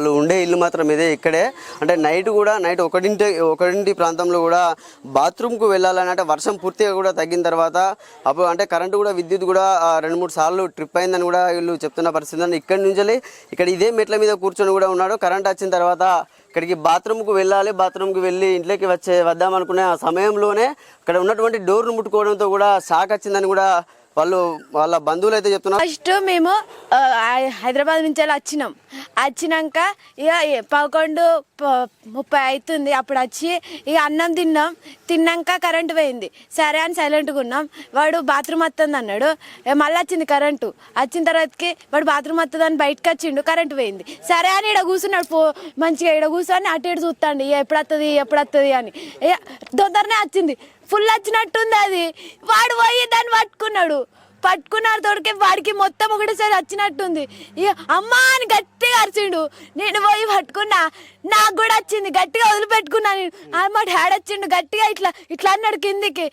వాళ్ళు ఉండే ఇల్లు మాత్రం ఇదే ఇక్కడే. అంటే నైట్ ఒకటింటి ప్రాంతంలో కూడా బాత్రూమ్కు వెళ్ళాలని, అంటే వర్షం పూర్తిగా కూడా తగ్గిన తర్వాత అప్పుడు అంటే కరెంటు కూడా విద్యుత్ కూడా 2-3 సార్లు ట్రిప్ అయిందని కూడా వీళ్ళు చెప్తున్న పరిస్థితి. అంటే ఇక్కడి నుంచి ఇక్కడ ఇదే మెట్ల మీద కూర్చొని కూడా ఉన్నాడు. కరెంట్ వచ్చిన తర్వాత ఇక్కడికి బాత్రూమ్కు వెళ్ళాలి, బాత్రూమ్కి వెళ్ళి ఇంట్లోకి వద్దామనుకునే ఆ సమయంలోనే ఇక్కడ ఉన్నటువంటి డోర్ను ముట్టుకోవడంతో కూడా షాక్ వచ్చిందని కూడా వాళ్ళ బంధువులు అయితే చెప్తున్నారు. ఫస్ట్ మేము హైదరాబాద్ నుంచి వచ్చినాక ఇక 11:30 అవుతుంది. అప్పుడు వచ్చి ఇక అన్నం తిన్నాక కరెంటు పోయింది. సరే అని సైలెంట్గా ఉన్నాం. వాడు బాత్రూమ్ వస్తుంది అన్నాడు. మళ్ళీ వచ్చింది కరెంటు. వచ్చిన తర్వాతకి వాడు బాత్రూమ్ వస్తుంది అని బయటకు వచ్చిండు, కరెంటు పోయింది. సరే అని ఇక్కడ కూర్చున్నాడు, మంచిగా ఇక్కడ కూర్చొని అటు ఇటు చూస్తాండి ఎప్పుడు వస్తుంది అని. తొందరనే వచ్చింది, ఫుల్ వచ్చినట్టుంది. అది వాడు పోయి దాన్ని పట్టుకున్నారు తోడికి వాడికి మొత్తం ఒకటేసారి వచ్చినట్టుంది. అమ్మా అని గట్టిగా అరిచిండు. నేను పోయి పట్టుకున్నా, నాకు కూడా వచ్చింది. గట్టిగా వదిలిపెట్టుకున్నా నేను. మా డాడీ వచ్చిండు, గట్టిగా ఇట్లా అన్నాడు కిందికి.